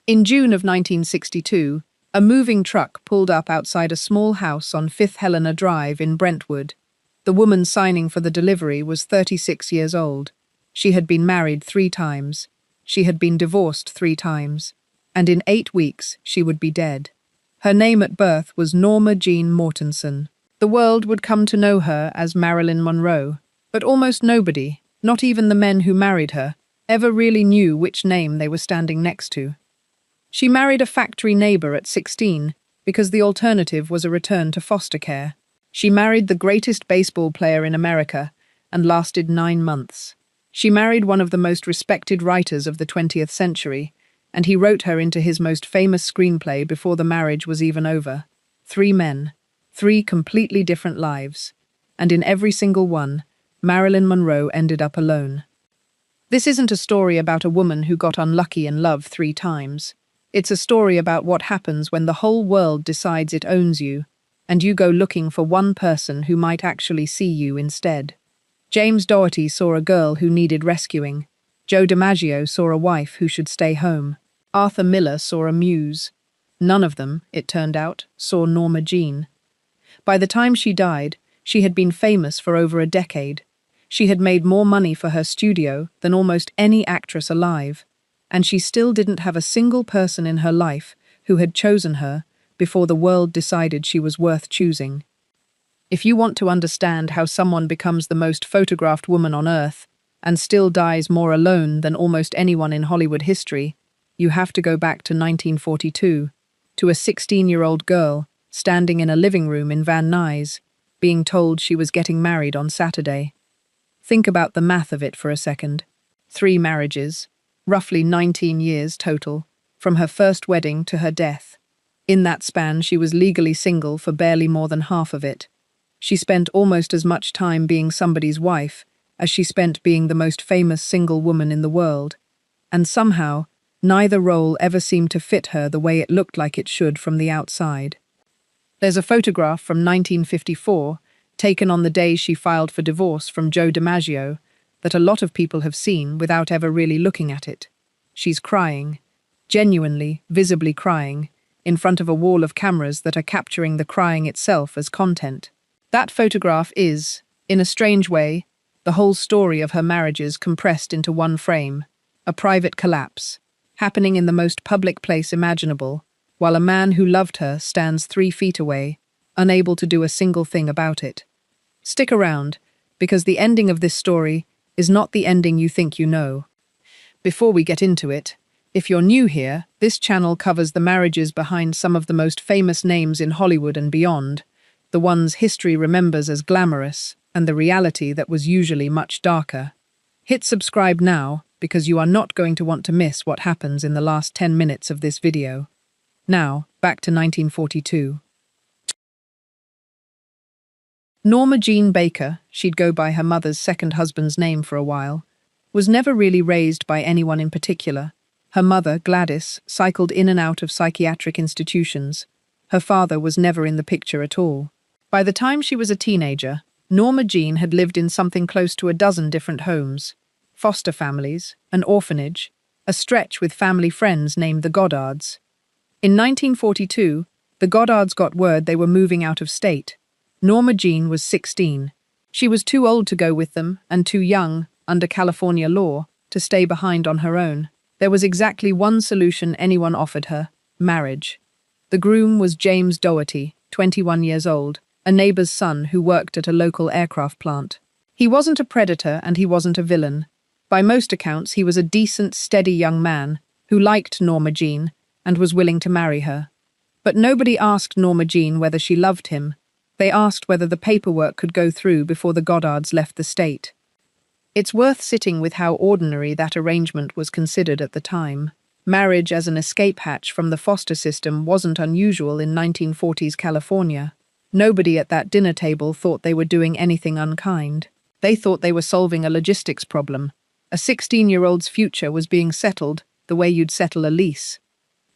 In June of 1962, a moving truck pulled up outside a small house on 5th Helena Drive in Brentwood. The woman signing for the delivery was 36 years old. She had been married 3 times. She had been divorced 3 times. And in 8 weeks, she would be dead. Her name at birth was Norma Jeane Mortenson. The world would come to know her as Marilyn Monroe. But almost nobody, not even the men who married her, ever really knew which name they were standing next to. She married a factory neighbor at 16 because the alternative was a return to foster care. She married the greatest baseball player in America and lasted 9 months. She married one of the most respected writers of the 20th century, and he wrote her into his most famous screenplay before the marriage was even over. 3 men, 3 completely different lives, and in every single one, Marilyn Monroe ended up alone. This isn't a story about a woman who got unlucky in love 3 times. It's a story about what happens when the whole world decides it owns you, and you go looking for one person who might actually see you instead. James Dougherty saw a girl who needed rescuing. Joe DiMaggio saw a wife who should stay home. Arthur Miller saw a muse. None of them, it turned out, saw Norma Jeane. By the time she died, she had been famous for over a decade. She had made more money for her studio than almost any actress alive, and she still didn't have a single person in her life who had chosen her before the world decided she was worth choosing. If you want to understand how someone becomes the most photographed woman on earth and still dies more alone than almost anyone in Hollywood history, you have to go back to 1942, to a 16-year-old girl standing in a living room in Van Nuys, being told she was getting married on Saturday. Think about the math of it for a second. 3 marriages, roughly 19 years total, from her first wedding to her death. In that span, she was legally single for barely more than half of it. She spent almost as much time being somebody's wife as she spent being the most famous single woman in the world. And somehow, neither role ever seemed to fit her the way it looked like it should from the outside. There's a photograph from 1954, taken on the day she filed for divorce from Joe DiMaggio, that a lot of people have seen without ever really looking at it. She's crying, genuinely, visibly crying, in front of a wall of cameras that are capturing the crying itself as content. That photograph is, in a strange way, the whole story of her marriages compressed into one frame, a private collapse, happening in the most public place imaginable, while a man who loved her stands 3 feet away, unable to do a single thing about it. Stick around, because the ending of this story is not the ending you think you know. Before we get into it, if you're new here, this channel covers the marriages behind some of the most famous names in Hollywood and beyond, the ones history remembers as glamorous, and the reality that was usually much darker. Hit subscribe now, because you are not going to want to miss what happens in the last 10 minutes of this video. Now, back to 1942. Norma Jeane Baker, she'd go by her mother's second husband's name for a while, was never really raised by anyone in particular. Her mother, Gladys, cycled in and out of psychiatric institutions. Her father was never in the picture at all. By the time she was a teenager, Norma Jeane had lived in something close to a dozen different homes, foster families, an orphanage, a stretch with family friends named the Goddards. In 1942, the Goddards got word they were moving out of state. Norma Jeane was 16. She was too old to go with them and too young, under California law, to stay behind on her own. There was exactly one solution anyone offered her: marriage. The groom was James Dougherty, 21 years old, a neighbor's son who worked at a local aircraft plant. He wasn't a predator and he wasn't a villain. By most accounts, he was a decent, steady young man who liked Norma Jeane and was willing to marry her. But nobody asked Norma Jeane whether she loved him. They asked whether the paperwork could go through before the Goddards left the state. It's worth sitting with how ordinary that arrangement was considered at the time. Marriage as an escape hatch from the foster system wasn't unusual in 1940s California. Nobody at that dinner table thought they were doing anything unkind. They thought they were solving a logistics problem. A 16-year-old's future was being settled the way you'd settle a lease.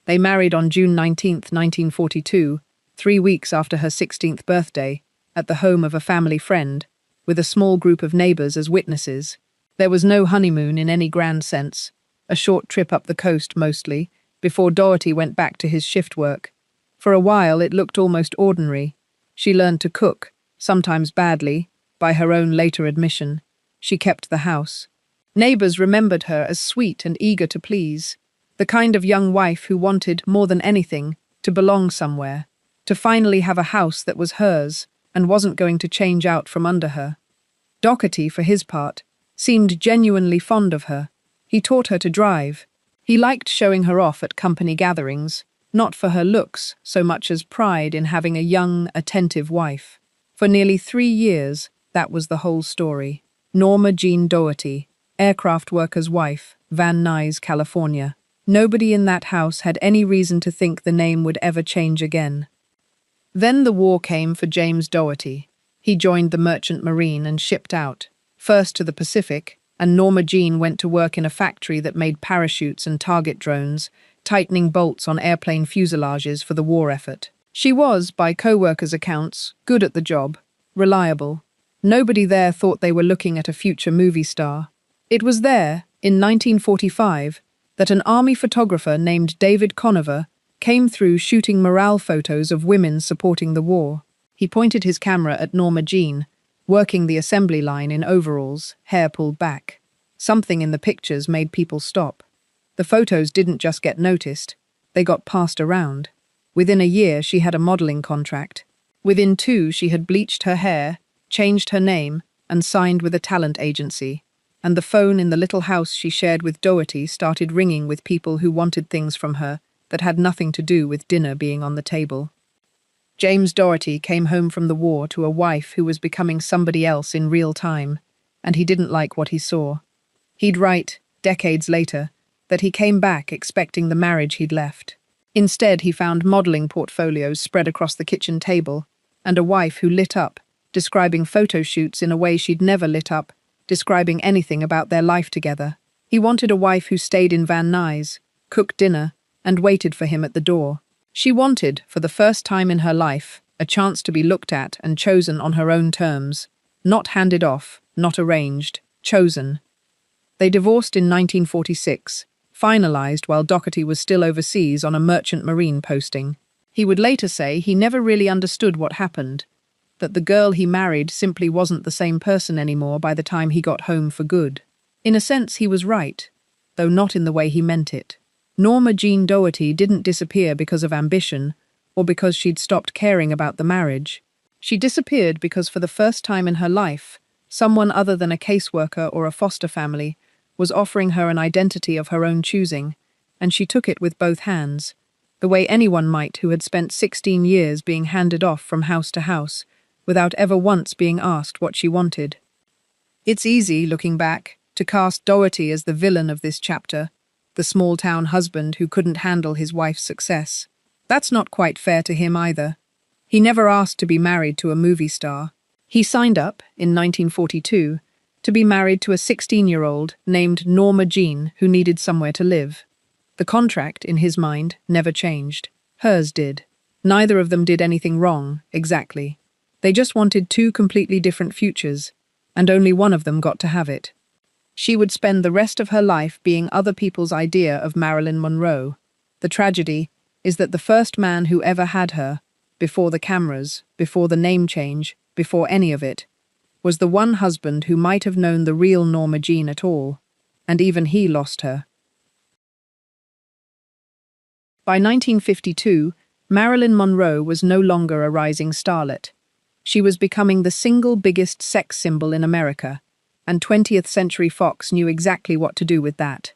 They married on June 19, 1942, 3 weeks after her 16th birthday, at the home of a family friend, with a small group of neighbors as witnesses. There was no honeymoon in any grand sense, a short trip up the coast mostly, before Dougherty went back to his shift work. For a while, it looked almost ordinary. She learned to cook, sometimes badly, by her own later admission. She kept the house. Neighbors remembered her as sweet and eager to please, the kind of young wife who wanted, more than anything, to belong somewhere, to finally have a house that was hers and wasn't going to change out from under her. Dougherty, for his part, seemed genuinely fond of her. He taught her to drive. He liked showing her off at company gatherings, not for her looks so much as pride in having a young, attentive wife. For nearly 3 years, that was the whole story. Norma Jeane Dougherty, aircraft worker's wife, Van Nuys, California. Nobody in that house had any reason to think the name would ever change again. Then the war came for James Dougherty. He joined the Merchant Marine and shipped out, first to the Pacific, and Norma Jeane went to work in a factory that made parachutes and target drones, tightening bolts on airplane fuselages for the war effort. She was, by co-workers' accounts, good at the job, reliable. Nobody there thought they were looking at a future movie star. It was there, in 1945, that an army photographer named David Conover came through shooting morale photos of women supporting the war. He pointed his camera at Norma Jeane, working the assembly line in overalls, hair pulled back. Something in the pictures made people stop. The photos didn't just get noticed, they got passed around. Within a year, she had a modeling contract. Within 2, she had bleached her hair, changed her name, and signed with a talent agency. And the phone in the little house she shared with Dougherty started ringing with people who wanted things from her that had nothing to do with dinner being on the table. James Dougherty came home from the war to a wife who was becoming somebody else in real time, and he didn't like what he saw. He'd write, decades later, that he came back expecting the marriage he'd left. Instead, he found modeling portfolios spread across the kitchen table, and a wife who lit up, describing photo shoots in a way she'd never lit up, describing anything about their life together. He wanted a wife who stayed in Van Nuys, cooked dinner, and waited for him at the door. She wanted, for the first time in her life, a chance to be looked at and chosen on her own terms. Not handed off, not arranged, chosen. They divorced in 1946, finalized while Dougherty was still overseas on a merchant marine posting. He would later say he never really understood what happened, that the girl he married simply wasn't the same person anymore by the time he got home for good. In a sense, he was right, though not in the way he meant it. Norma Jeane Dougherty didn't disappear because of ambition or because she'd stopped caring about the marriage. She disappeared because for the first time in her life, someone other than a caseworker or a foster family was offering her an identity of her own choosing, and she took it with both hands, the way anyone might who had spent 16 years being handed off from house to house, without ever once being asked what she wanted. It's easy, looking back, to cast Dougherty as the villain of this chapter, the small-town husband who couldn't handle his wife's success. That's not quite fair to him either. He never asked to be married to a movie star. He signed up, in 1942, to be married to a 16-year-old named Norma Jeane who needed somewhere to live. The contract, in his mind, never changed. Hers did. Neither of them did anything wrong, exactly. They just wanted 2 completely different futures, and only one of them got to have it. She would spend the rest of her life being other people's idea of Marilyn Monroe. The tragedy is that the first man who ever had her, before the cameras, before the name change, before any of it, was the one husband who might have known the real Norma Jeane at all, and even he lost her. By 1952, Marilyn Monroe was no longer a rising starlet. She was becoming the single biggest sex symbol in America, and 20th Century Fox knew exactly what to do with that.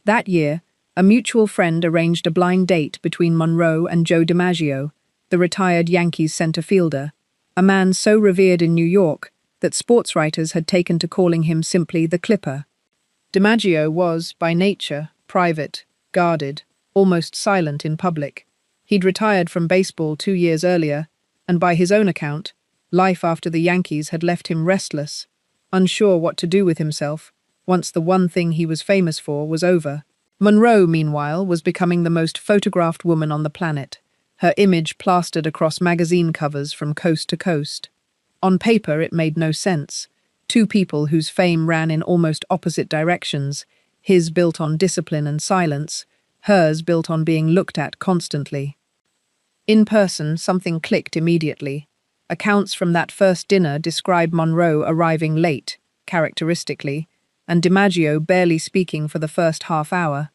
That year, a mutual friend arranged a blind date between Monroe and Joe DiMaggio, the retired Yankees center fielder, a man so revered in New York that sports writers had taken to calling him simply the Clipper. DiMaggio was, by nature, private, guarded, almost silent in public. He'd retired from baseball 2 years earlier, and by his own account, life after the Yankees had left him restless, unsure what to do with himself, once the one thing he was famous for was over. Monroe, meanwhile, was becoming the most photographed woman on the planet, her image plastered across magazine covers from coast to coast. On paper, it made no sense. 2 people whose fame ran in almost opposite directions, his built on discipline and silence, hers built on being looked at constantly. In person, something clicked immediately. Accounts from that first dinner describe Monroe arriving late, characteristically, and DiMaggio barely speaking for the first half hour.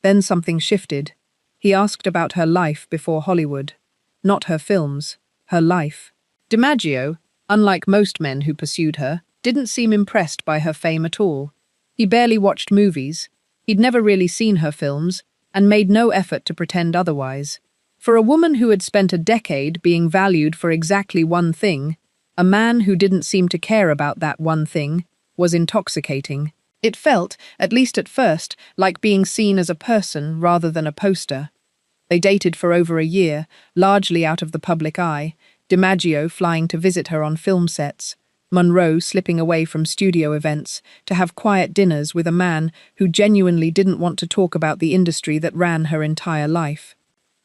Then something shifted. He asked about her life before Hollywood. Not her films, her life. DiMaggio, unlike most men who pursued her, didn't seem impressed by her fame at all. He barely watched movies, he'd never really seen her films, and made no effort to pretend otherwise. For a woman who had spent a decade being valued for exactly one thing, a man who didn't seem to care about that one thing was intoxicating. It felt, at least at first, like being seen as a person rather than a poster. They dated for over a year, largely out of the public eye, DiMaggio flying to visit her on film sets, Monroe slipping away from studio events to have quiet dinners with a man who genuinely didn't want to talk about the industry that ran her entire life.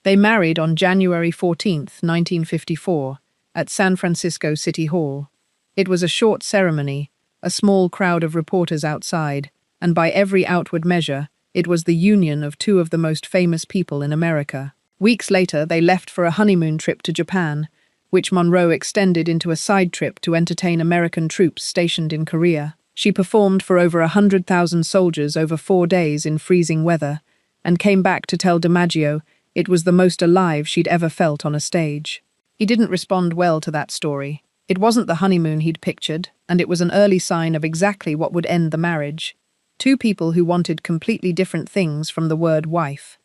They married on January 14, 1954, at San Francisco City Hall. It was a short ceremony, a small crowd of reporters outside, and by every outward measure, it was the union of two of the most famous people in America. Weeks later, they left for a honeymoon trip to Japan, which Monroe extended into a side trip to entertain American troops stationed in Korea. She performed for over 100,000 soldiers over 4 days in freezing weather, and came back to tell DiMaggio it was the most alive she'd ever felt on a stage. He didn't respond well to that story. It wasn't the honeymoon he'd pictured, and it was an early sign of exactly what would end the marriage. Two people who wanted completely different things from the word wife.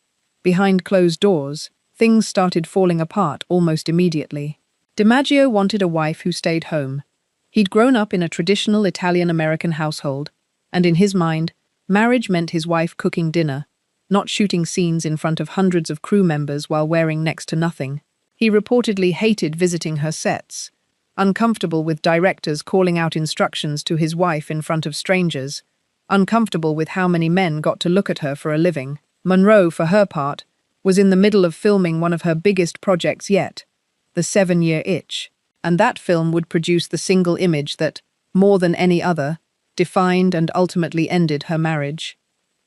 Behind closed doors, things started falling apart almost immediately. DiMaggio wanted a wife who stayed home. He'd grown up in a traditional Italian-American household, and in his mind, marriage meant his wife cooking dinner, not shooting scenes in front of hundreds of crew members while wearing next to nothing. He reportedly hated visiting her sets, uncomfortable with directors calling out instructions to his wife in front of strangers, uncomfortable with how many men got to look at her for a living. Monroe, for her part, was in the middle of filming one of her biggest projects yet, The 7-Year Itch, and that film would produce the single image that, more than any other, defined and ultimately ended her marriage.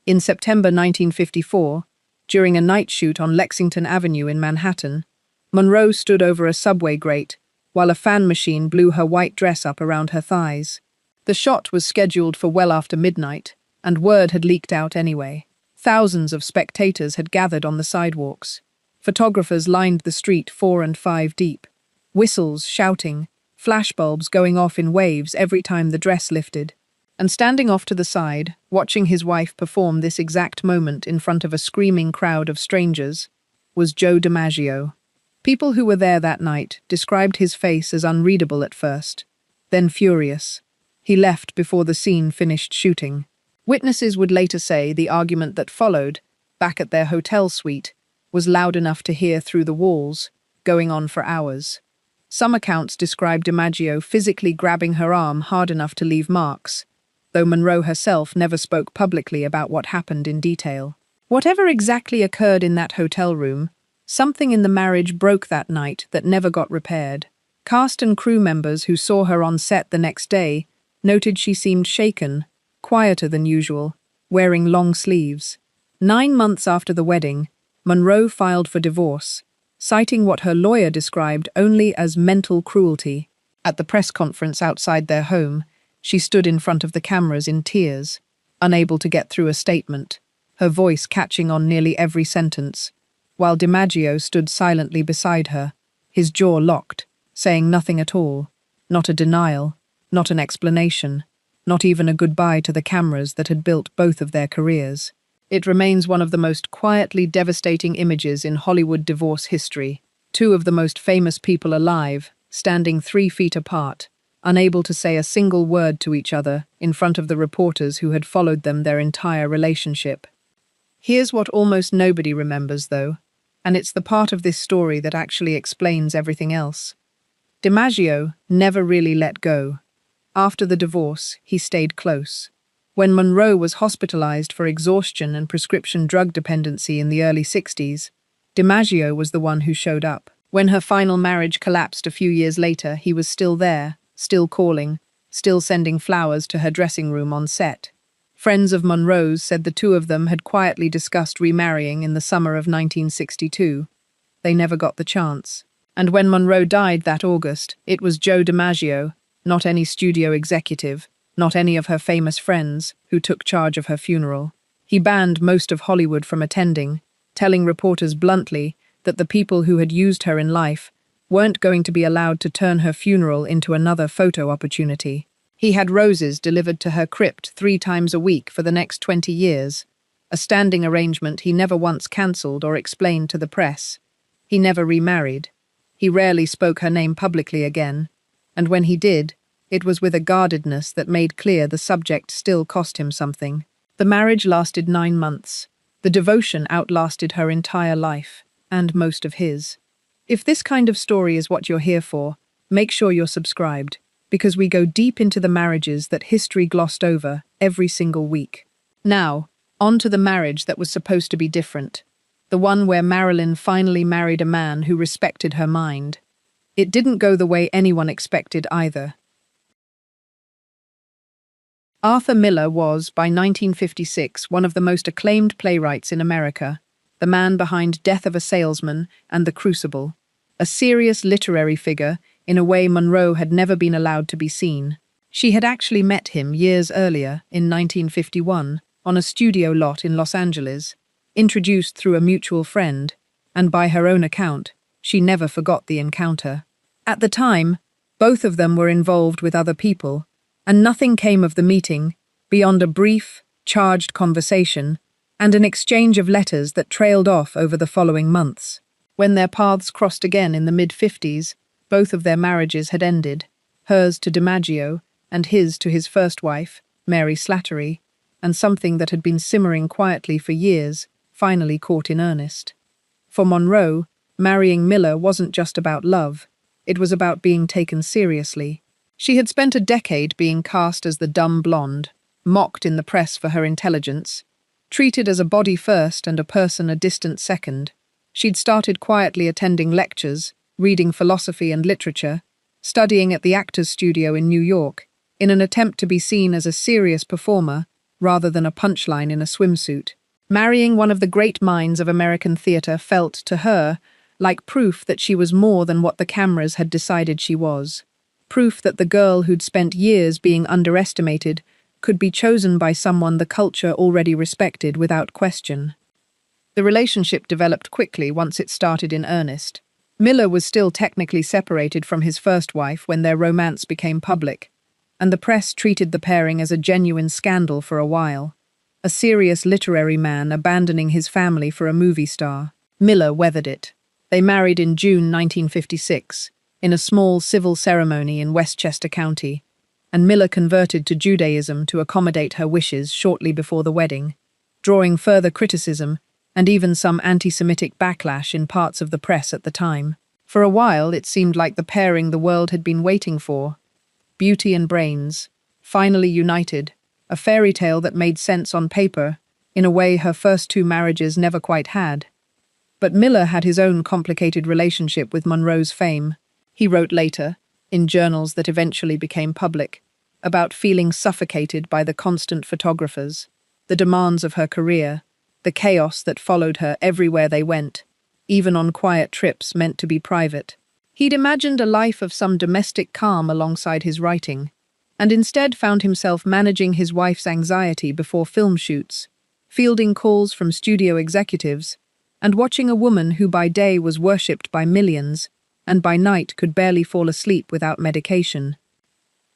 In September 1954, during a night shoot on Lexington Avenue in Manhattan, Monroe stood over a subway grate while a fan machine blew her white dress up around her thighs. The shot was scheduled for well after midnight, and word had leaked out anyway. Thousands of spectators had gathered on the sidewalks. Photographers lined the street 4 and 5 deep. Whistles shouting, flashbulbs going off in waves every time the dress lifted. And standing off to the side, watching his wife perform this exact moment in front of a screaming crowd of strangers, was Joe DiMaggio. People who were there that night described his face as unreadable at first, then furious. He left before the scene finished shooting. Witnesses would later say the argument that followed, back at their hotel suite, was loud enough to hear through the walls, going on for hours. Some accounts describe DiMaggio physically grabbing her arm hard enough to leave marks, though Monroe herself never spoke publicly about what happened in detail. Whatever exactly occurred in that hotel room, something in the marriage broke that night that never got repaired. Cast and crew members who saw her on set the next day noted she seemed shaken, quieter than usual, wearing long sleeves. 9 months after the wedding, Monroe filed for divorce, citing what her lawyer described only as mental cruelty. At the press conference outside their home, she stood in front of the cameras in tears, unable to get through a statement, her voice catching on nearly every sentence, while DiMaggio stood silently beside her, his jaw locked, saying nothing at all, not a denial, not an explanation, not even a goodbye to the cameras that had built both of their careers. It remains one of the most quietly devastating images in Hollywood divorce history. Two of the most famous people alive, standing 3 feet apart, unable to say a single word to each other in front of the reporters who had followed them their entire relationship. Here's what almost nobody remembers, though, and it's the part of this story that actually explains everything else. DiMaggio never really let go. After the divorce, he stayed close. When Monroe was hospitalized for exhaustion and prescription drug dependency in the early 60s, DiMaggio was the one who showed up. When her final marriage collapsed a few years later, he was still there, still calling, still sending flowers to her dressing room on set. Friends of Monroe's said the two of them had quietly discussed remarrying in the summer of 1962. They never got the chance. And when Monroe died that August, it was Joe DiMaggio, not any studio executive, not any of her famous friends, who took charge of her funeral. He banned most of Hollywood from attending, telling reporters bluntly that the people who had used her in life weren't going to be allowed to turn her funeral into another photo opportunity. He had roses delivered to her crypt 3 times a week for the next 20 years, a standing arrangement he never once cancelled or explained to the press. He never remarried. He rarely spoke her name publicly again, and when he did, it was with a guardedness that made clear the subject still cost him something. The marriage lasted 9 months. The devotion outlasted her entire life, and most of his. If this kind of story is what you're here for, make sure you're subscribed, because we go deep into the marriages that history glossed over every single week. Now, on to the marriage that was supposed to be different. The one where Marilyn finally married a man who respected her mind. It didn't go the way anyone expected either. Arthur Miller was, by 1956, one of the most acclaimed playwrights in America, the man behind Death of a Salesman and The Crucible, a serious literary figure in a way Monroe had never been allowed to be seen. She had actually met him years earlier, in 1951, on a studio lot in Los Angeles, introduced through a mutual friend, and by her own account, she never forgot the encounter. At the time, both of them were involved with other people, and nothing came of the meeting beyond a brief, charged conversation and an exchange of letters that trailed off over the following months. When their paths crossed again in the mid-50s, both of their marriages had ended, hers to DiMaggio and his to his first wife, Mary Slattery, and something that had been simmering quietly for years finally caught in earnest. For Monroe, marrying Miller wasn't just about love, it was about being taken seriously. She had spent a decade being cast as the dumb blonde, mocked in the press for her intelligence, treated as a body first and a person a distant second. She'd started quietly attending lectures, reading philosophy and literature, studying at the Actors Studio in New York, in an attempt to be seen as a serious performer rather than a punchline in a swimsuit. Marrying one of the great minds of American theatre felt, to her, like proof that she was more than what the cameras had decided she was. Proof that the girl who'd spent years being underestimated could be chosen by someone the culture already respected without question. The relationship developed quickly once it started in earnest. Miller was still technically separated from his first wife when their romance became public, and the press treated the pairing as a genuine scandal for a while. A serious literary man abandoning his family for a movie star. Miller weathered it. They married in June 1956, in a small civil ceremony in Westchester County, and Miller converted to Judaism to accommodate her wishes shortly before the wedding, drawing further criticism and even some anti-Semitic backlash in parts of the press at the time. For a while, it seemed like the pairing the world had been waiting for. Beauty and brains, finally united, a fairy tale that made sense on paper, in a way her first 2 marriages never quite had. But Miller had his own complicated relationship with Monroe's fame. He wrote later, in journals that eventually became public, about feeling suffocated by the constant photographers, the demands of her career, the chaos that followed her everywhere they went, even on quiet trips meant to be private. He'd imagined a life of some domestic calm alongside his writing, and instead found himself managing his wife's anxiety before film shoots, fielding calls from studio executives, and watching a woman who by day was worshipped by millions, and by night could barely fall asleep without medication.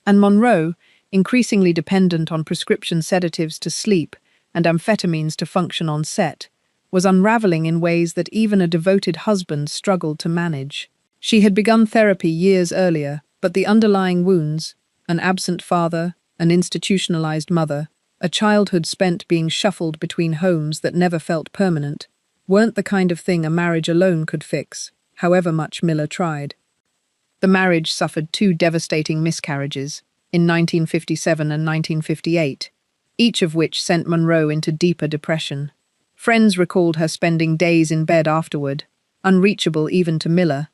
And Monroe, increasingly dependent on prescription sedatives to sleep and amphetamines to function on set, was unraveling in ways that even a devoted husband struggled to manage. She had begun therapy years earlier, but the underlying wounds, an absent father, an institutionalized mother, a childhood spent being shuffled between homes that never felt permanent, weren't the kind of thing a marriage alone could fix, however much Miller tried. The marriage suffered 2 devastating miscarriages, in 1957 and 1958, each of which sent Monroe into deeper depression. Friends recalled her spending days in bed afterward, unreachable even to Miller.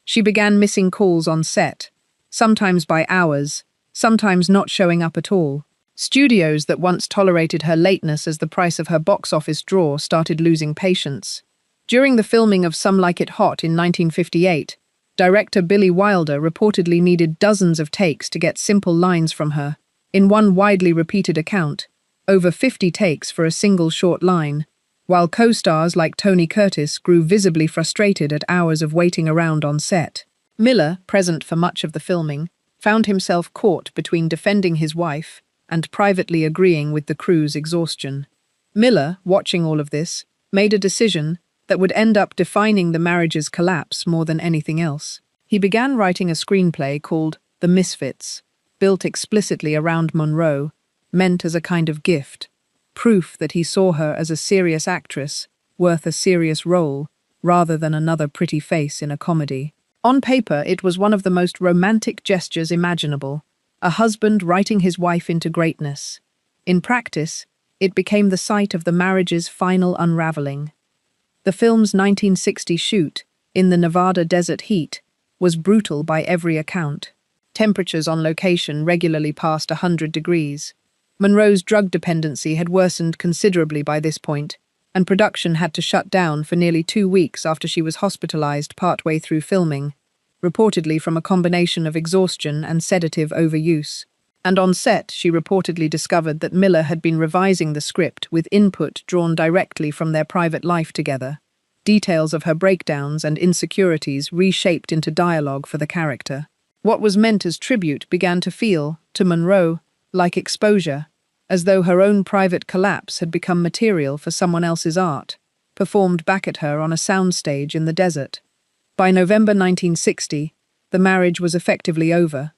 She began missing calls on set, sometimes by hours, sometimes not showing up at all. Studios that once tolerated her lateness as the price of her box office draw started losing patience. During the filming of Some Like It Hot in 1958, director Billy Wilder reportedly needed dozens of takes to get simple lines from her. In one widely repeated account, over 50 takes for a single short line, while co-stars like Tony Curtis grew visibly frustrated at hours of waiting around on set. Miller, present for much of the filming, found himself caught between defending his wife and privately agreeing with the crew's exhaustion. Miller, watching all of this, made a decision that would end up defining the marriage's collapse more than anything else. He began writing a screenplay called The Misfits, built explicitly around Monroe, meant as a kind of gift, proof that he saw her as a serious actress, worth a serious role, rather than another pretty face in a comedy. On paper, it was one of the most romantic gestures imaginable, a husband writing his wife into greatness. In practice, it became the site of the marriage's final unraveling. The film's 1960 shoot, in the Nevada desert heat, was brutal by every account. Temperatures on location regularly passed 100 degrees. Monroe's drug dependency had worsened considerably by this point, and production had to shut down for nearly 2 weeks after she was hospitalized partway through filming, reportedly from a combination of exhaustion and sedative overuse. And on set, she reportedly discovered that Miller had been revising the script with input drawn directly from their private life together. Details of her breakdowns and insecurities reshaped into dialogue for the character. What was meant as tribute began to feel, to Monroe, like exposure, as though her own private collapse had become material for someone else's art, performed back at her on a soundstage in the desert. By November 1960, the marriage was effectively over.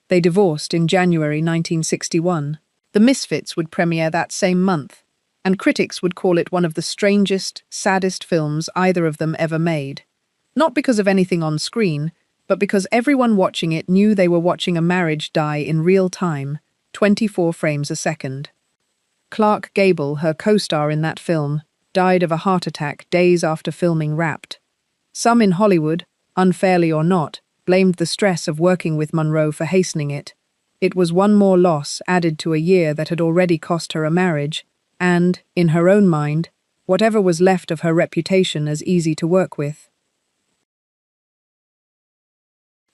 They divorced in January 1961. The Misfits would premiere that same month, and critics would call it one of the strangest, saddest films either of them ever made. Not because of anything on screen, but because everyone watching it knew they were watching a marriage die in real time, 24 frames a second. Clark Gable, her co-star in that film, died of a heart attack days after filming wrapped. Some in Hollywood, unfairly or not, blamed the stress of working with Monroe for hastening it. It was one more loss added to a year that had already cost her a marriage, and, in her own mind, whatever was left of her reputation as easy to work with.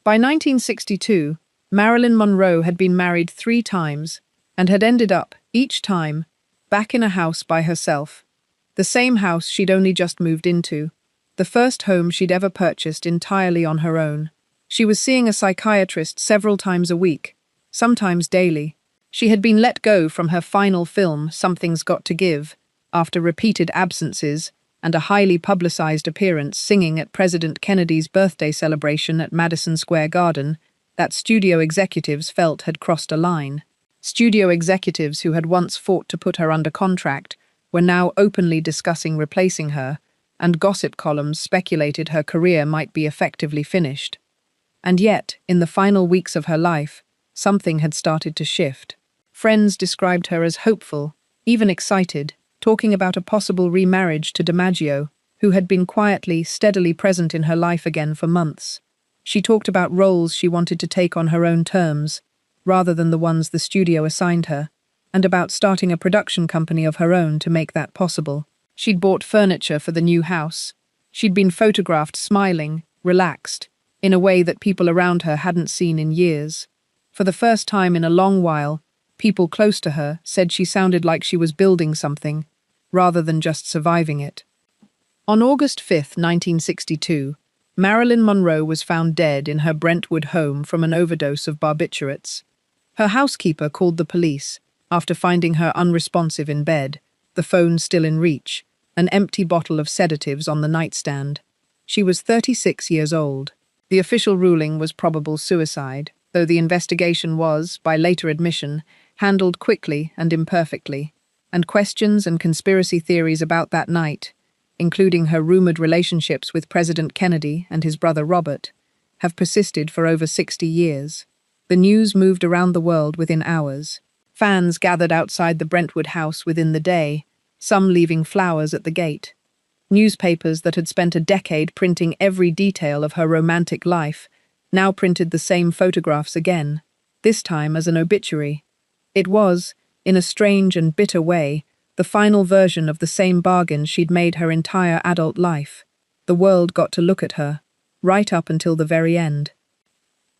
By 1962, Marilyn Monroe had been married 3 times and had ended up, each time, back in a house by herself. The same house she'd only just moved into, the first home she'd ever purchased entirely on her own. She was seeing a psychiatrist several times a week, sometimes daily. She had been let go from her final film, Something's Got to Give, after repeated absences and a highly publicized appearance singing at President Kennedy's birthday celebration at Madison Square Garden that studio executives felt had crossed a line. Studio executives who had once fought to put her under contract were now openly discussing replacing her, and gossip columns speculated her career might be effectively finished. And yet, in the final weeks of her life, something had started to shift. Friends described her as hopeful, even excited, talking about a possible remarriage to DiMaggio, who had been quietly, steadily present in her life again for months. She talked about roles she wanted to take on her own terms, rather than the ones the studio assigned her, and about starting a production company of her own to make that possible. She'd bought furniture for the new house. She'd been photographed smiling, relaxed, in a way that people around her hadn't seen in years. For the first time in a long while, people close to her said she sounded like she was building something, rather than just surviving it. On August 5, 1962, Marilyn Monroe was found dead in her Brentwood home from an overdose of barbiturates. Her housekeeper called the police after finding her unresponsive in bed, the phone still in reach, an empty bottle of sedatives on the nightstand. She was 36 years old. The official ruling was probable suicide, though the investigation was, by later admission, handled quickly and imperfectly, and questions and conspiracy theories about that night, including her rumored relationships with President Kennedy and his brother Robert, have persisted for over 60 years. The news moved around the world within hours. Fans gathered outside the Brentwood house within the day, some leaving flowers at the gate. Newspapers that had spent a decade printing every detail of her romantic life now printed the same photographs again, this time as an obituary. It was, In a strange and bitter way, the final version of the same bargain she'd made her entire adult life. The world got to look at her, right up until the very end.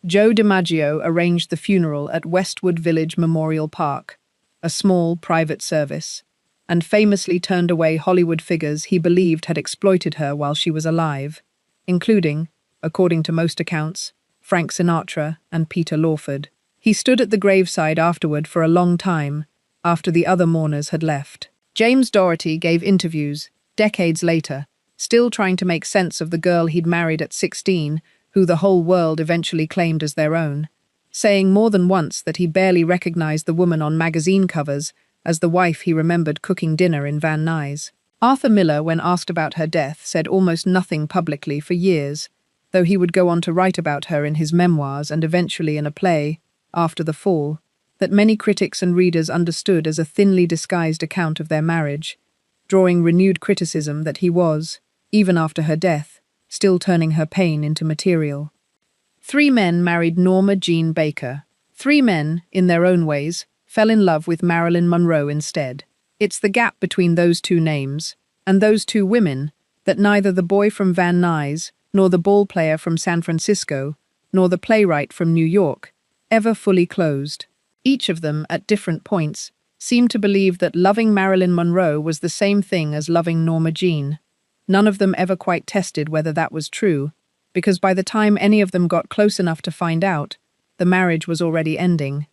Joe DiMaggio arranged the funeral at Westwood Village Memorial Park, a small private service, and famously turned away Hollywood figures he believed had exploited her while she was alive, including, according to most accounts, Frank Sinatra and Peter Lawford. He stood at the graveside afterward for a long time, after the other mourners had left. James Dougherty gave interviews, decades later, still trying to make sense of the girl he'd married at 16, who the whole world eventually claimed as their own, saying more than once that he barely recognized the woman on magazine covers as the wife he remembered cooking dinner in Van Nuys. Arthur Miller, when asked about her death, said almost nothing publicly for years, though he would go on to write about her in his memoirs and eventually in a play, After the Fall, that many critics and readers understood as a thinly disguised account of their marriage, drawing renewed criticism that he was, even after her death, still turning her pain into material. 3 men married Norma Jeane Baker. 3 men, in their own ways, fell in love with Marilyn Monroe instead. It's the gap between those 2 names, and those 2 women, that neither the boy from Van Nuys, nor the ball player from San Francisco, nor the playwright from New York, ever fully closed. Each of them, at different points, seemed to believe that loving Marilyn Monroe was the same thing as loving Norma Jeane. None of them ever quite tested whether that was true, because by the time any of them got close enough to find out, the marriage was already ending.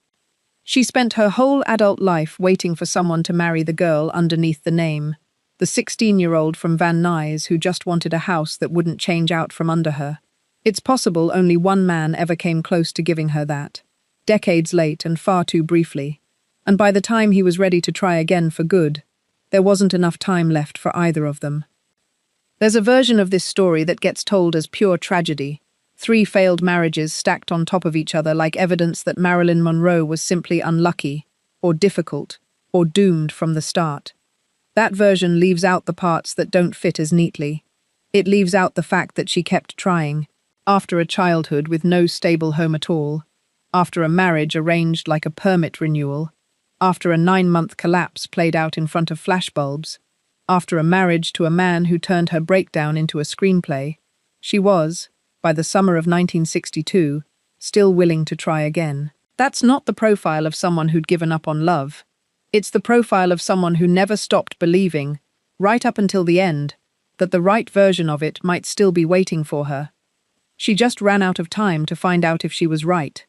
She spent her whole adult life waiting for someone to marry the girl underneath the name, the 16-year-old from Van Nuys who just wanted a house that wouldn't change out from under her. It's possible only one man ever came close to giving her that, decades late and far too briefly, and by the time he was ready to try again for good, there wasn't enough time left for either of them. There's a version of this story that gets told as pure tragedy, 3 failed marriages stacked on top of each other like evidence that Marilyn Monroe was simply unlucky, or difficult, or doomed from the start. That version leaves out the parts that don't fit as neatly. It leaves out the fact that she kept trying, after a childhood with no stable home at all, after a marriage arranged like a permit renewal, after a 9-month collapse played out in front of flashbulbs, after a marriage to a man who turned her breakdown into a screenplay. She was, by the summer of 1962, still willing to try again. That's not the profile of someone who'd given up on love. It's the profile of someone who never stopped believing, right up until the end, that the right version of it might still be waiting for her. She just ran out of time to find out if she was right.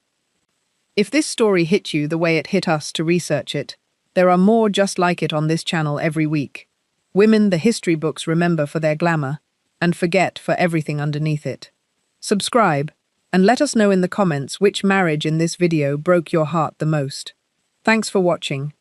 If this story hit you the way it hit us to research it, there are more just like it on this channel every week. Women the history books remember for their glamour, and forget for everything underneath it. Subscribe, and let us know in the comments which marriage in this video broke your heart the most. Thanks for watching.